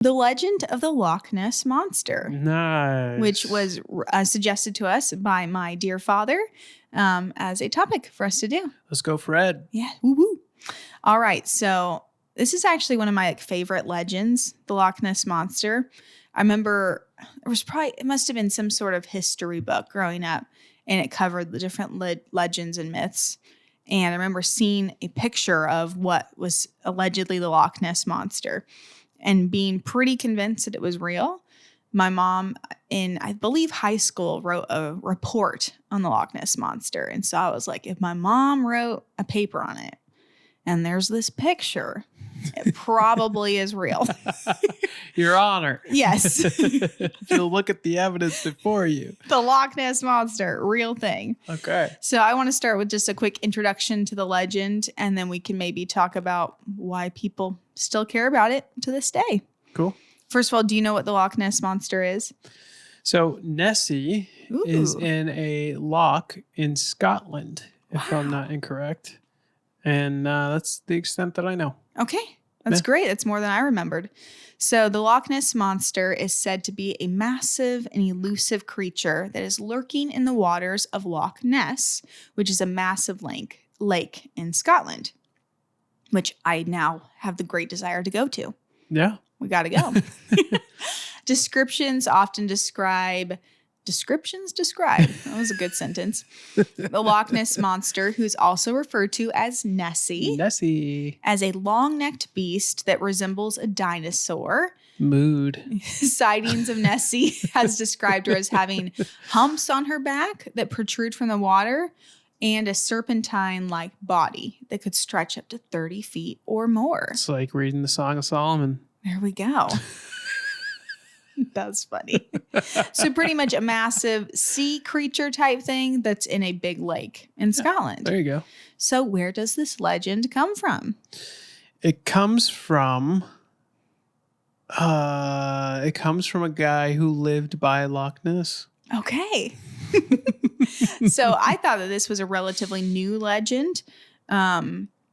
The Legend of the Loch Ness Monster. Nice. Which was suggested to us by my dear father as a topic for us to do. Let's go, Fred. Yeah. Woo-woo. All right. So this is actually one of my favorite legends, the Loch Ness Monster. I remember it must have been some sort of history book growing up, and it covered the different legends and myths. And I remember seeing a picture of what was allegedly the Loch Ness Monster and being pretty convinced that it was real. My mom, in, I believe, high school, wrote a report on the Loch Ness Monster. And so I was like, if my mom wrote a paper on it and there's this picture, it probably is real. Your Honor. Yes. If you look at the evidence before you. The Loch Ness Monster, real thing. Okay. So I want to start with just a quick introduction to the legend, and then we can maybe talk about why people still care about it to this day. Cool. First of all, do you know what the Loch Ness Monster is? So Nessie is in a loch in Scotland, if I'm not incorrect. And that's the extent that I know. Okay. That's great. That's more than I remembered. So the Loch Ness Monster is said to be a massive and elusive creature that is lurking in the waters of Loch Ness, which is a massive lake in Scotland, which I now have the great desire to go to. Yeah. We got to go. Descriptions describe. That was a good sentence. The Loch Ness Monster, who's also referred to as Nessie, as a long-necked beast that resembles a dinosaur. Mood. Sightings of Nessie has described her as having humps on her back that protrude from the water and a serpentine-like body that could stretch up to 30 feet or more. It's like reading the Song of Solomon. There we go. That's funny. So pretty much a massive sea creature type thing that's in a big lake in Scotland. There you go. So where does this legend come from? It comes from a guy who lived by Loch Ness. Okay. So I thought that this was a relatively new legend.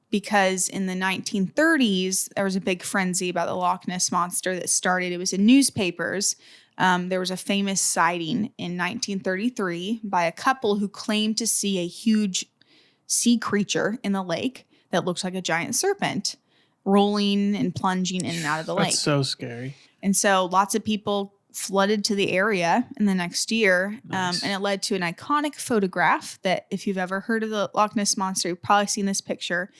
Because in the 1930s, there was a big frenzy about the Loch Ness Monster that started. It was in newspapers. There was a famous sighting in 1933 by a couple who claimed to see a huge sea creature in the lake that looked like a giant serpent rolling and plunging in and out of the lake. That's so scary. And so lots of people flooded to the area in the next year. Nice. And it led to an iconic photograph that if you've ever heard of the Loch Ness Monster, you've probably seen this picture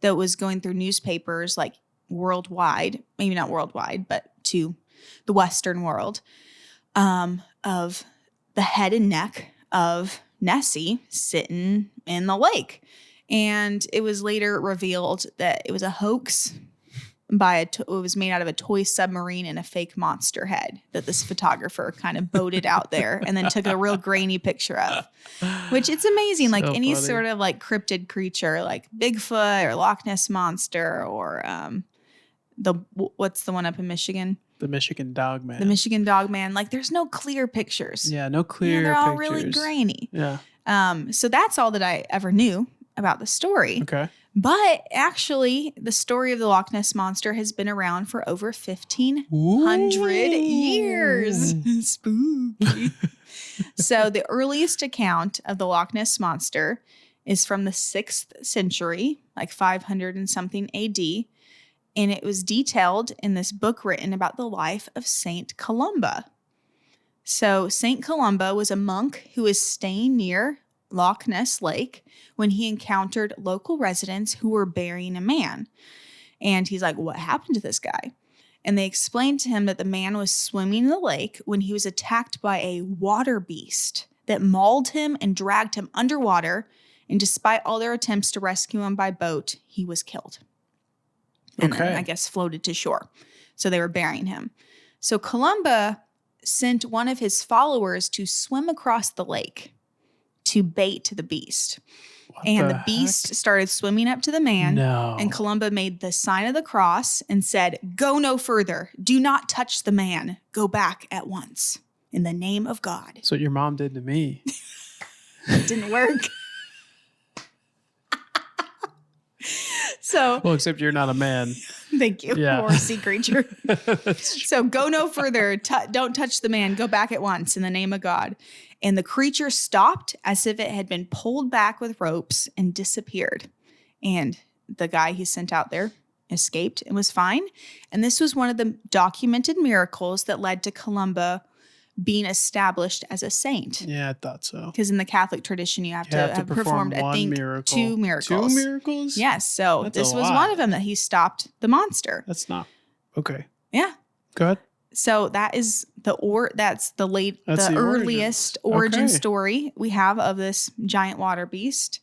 that was going through newspapers like worldwide, maybe not worldwide, but to the Western world, of the head and neck of Nessie sitting in the lake. And it was later revealed that it was a hoax. It was made out of a toy submarine and a fake monster head that this photographer kind of boated out there and then took a real grainy picture of, which it's amazing. Like any sort of like cryptid creature, like Bigfoot or Loch Ness Monster or what's the one up in Michigan? The Michigan Dogman. The Michigan Dogman. Like there's no clear pictures. Yeah, no clear pictures. They're all really grainy. Yeah. So that's all that I ever knew about the story. Okay. But actually, the story of the Loch Ness Monster has been around for over 1,500 years. Spooky. So the earliest account of the Loch Ness Monster is from the 6th century, like 500 and something AD. And it was detailed in this book written about the life of Saint Columba. So Saint Columba was a monk who was staying near Loch Ness Lake when he encountered local residents who were burying a man. And he's like, what happened to this guy? And they explained to him that the man was swimming in the lake when he was attacked by a water beast that mauled him and dragged him underwater. And despite all their attempts to rescue him by boat, he was killed. And then, I guess, floated to shore. So they were burying him. So Columba sent one of his followers to swim across the lake to bait the beast. And the beast started swimming up to the man. No. And Columba made the sign of the cross and said, go no further. Do not touch the man. Go back at once. In the name of God. That's what your mom did to me. It didn't work. So, Well, except you're not a man. thank you. Yeah. Or a sea creature. That's true. So go no further. Don't touch the man. Go back at once in the name of God. And the creature stopped as if it had been pulled back with ropes and disappeared. And the guy he sent out there escaped and was fine. And this was one of the documented miracles that led to Columba being established as a saint. Yeah, I thought so. Because in the Catholic tradition, you have to have perform performed, I one think, miracle. 2 miracles. 2 miracles? Yes. So That's this a was lot. one of them that he stopped the monster. That's not okay. Yeah. Go ahead. So that is the earliest origin story we have of this giant water beast.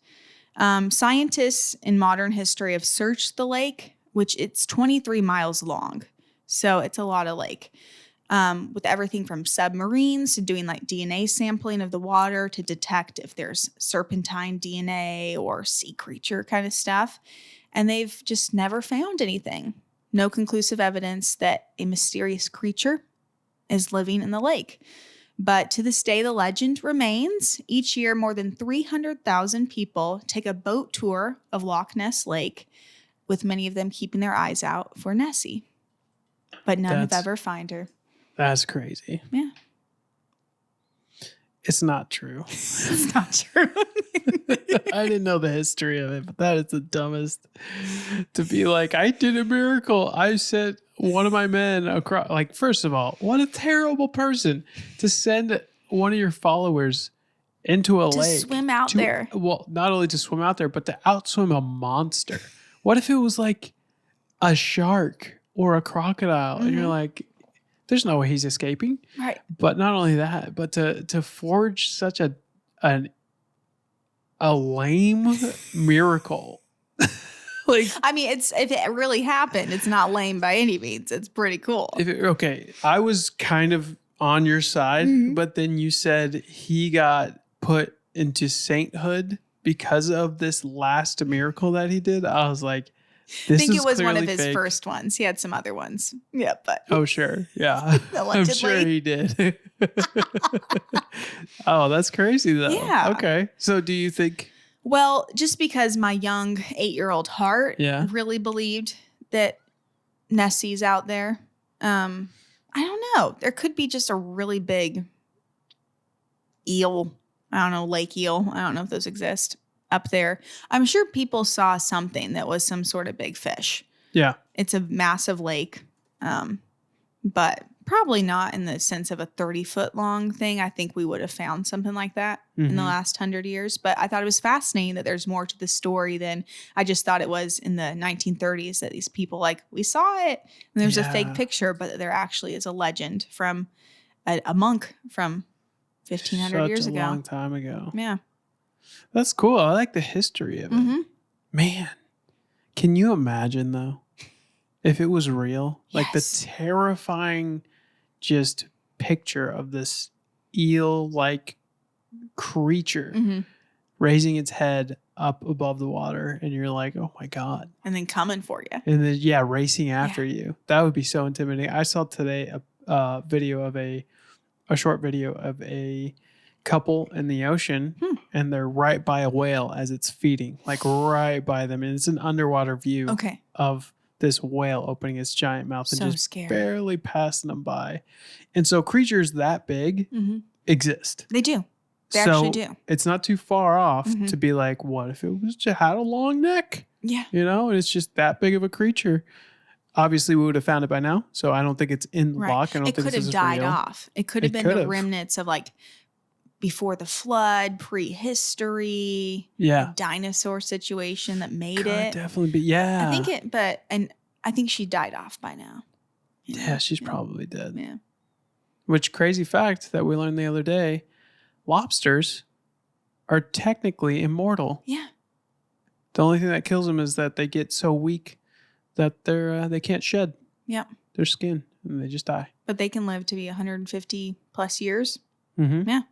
Scientists in modern history have searched the lake, which it's 23 miles long. So it's a lot of lake. With everything from submarines to doing like DNA sampling of the water to detect if there's serpentine DNA or sea creature kind of stuff. And they've just never found anything. No conclusive evidence that a mysterious creature is living in the lake. But to this day, the legend remains. Each year, more than 300,000 people take a boat tour of Loch Ness Lake, with many of them keeping their eyes out for Nessie. But none have ever found her. That's crazy. Yeah. It's not true. It's not true. I didn't know the history of it, but that is the dumbest. To be like, I did a miracle. I sent one of my men across. Like, first of all, what a terrible person to send one of your followers into a lake. To swim out there. Well, not only to swim out there, but to outswim a monster. What if it was like a shark or a crocodile? And you're like, there's no way he's escaping. Right. But not only that, but to forge such a lame miracle. Like, I mean, if it really happened, it's not lame by any means. It's pretty cool. Okay, I was kind of on your side, but then you said he got put into sainthood because of this last miracle that he did. I was like, I think it was one of his first ones. He had some other ones. Yeah, but. Oh, sure. Yeah. I'm sure he did. Oh, that's crazy, though. Yeah. Okay. So do you think. Well, just because my young 8-year-old heart really believed that Nessie's out there. I don't know. There could be just a really big eel. I don't know, lake eel. I don't know if those exist. Up there. I'm sure people saw something that was some sort of big fish. Yeah. It's a massive lake, but probably not in the sense of a 30-foot long thing. I think we would have found something like that in the last 100 years. But I thought it was fascinating that there's more to the story than I just thought it was in the 1930s that these people we saw it. And there's a fake picture, but there actually is a legend from a monk from 1,500 years ago. A long time ago. Yeah. That's cool. I like the history of it. Man, can you imagine, though, if it was real? Yes. Like the terrifying just picture of this eel-like creature raising its head up above the water, and you're like, oh, my God. And then coming for you. And then, racing after you. That would be so intimidating. I saw today a video of a short video of a couple in the ocean, and they're right by a whale as it's feeding, like right by them, and it's an underwater view of this whale opening its giant mouth and just barely passing them by. And so creatures that big exist. They do. They actually do. It's not too far off to be like, what if it was just had a long neck? Yeah. You know, and it's just that big of a creature. Obviously, we would have found it by now. So I don't think it's in the loch. I don't think it could have died off. It could have been the remnants of before the flood, prehistory, dinosaur situation that made it. Definitely be, yeah. I think she died off by now. Yeah, she's probably dead. Yeah. Which crazy fact that we learned the other day, lobsters are technically immortal. Yeah. The only thing that kills them is that they get so weak that they can't shed their skin and they just die. But they can live to be 150 plus years. Yeah.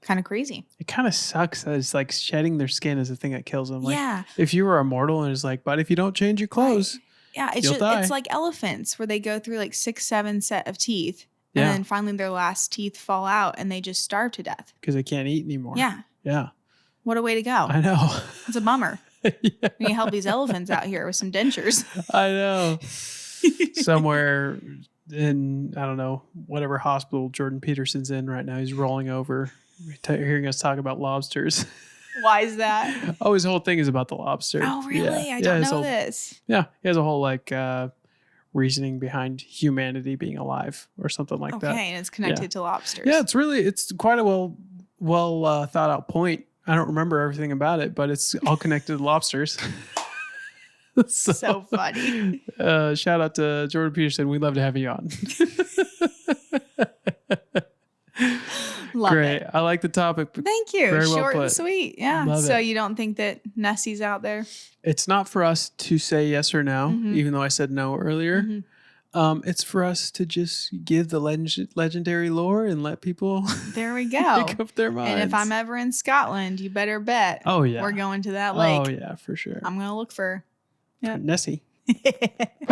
Kind of crazy. It kind of sucks that it's like shedding their skin is the thing that kills them. Like, if you were immortal and it's like, but if you don't change your clothes, you'll die. It's like elephants where they go through like 6-7 set of teeth and then finally their last teeth fall out and they just starve to death. Because they can't eat anymore. Yeah. Yeah. What a way to go. I know. It's a bummer. Yeah, We help these elephants out here with some dentures. I know. Somewhere in, I don't know, whatever hospital Jordan Peterson's in right now, he's rolling over, hearing us talk about lobsters. Why is that? Oh, his whole thing is about the lobster. Oh, really? Yeah. I don't his know whole, this. Yeah, he has a whole like reasoning behind humanity being alive or something like that. Okay, and it's connected to lobsters. Yeah, it's quite a well thought out point. I don't remember everything about it, but it's all connected to lobsters. So funny. Shout out to Jordan Peterson. We'd love to have you on. Love Great. it. I like the topic. Thank you. Very well Short and put. sweet. Yeah. Love So it. you don't think that Nessie's out there? It's not for us to say yes or no, even though I said no earlier. It's for us to just give the legendary lore and let people There we go. make up their minds. And if I'm ever in Scotland, you better bet. Oh, yeah. We're going to that lake. Oh, yeah, for sure. I'm going to look for Nessie.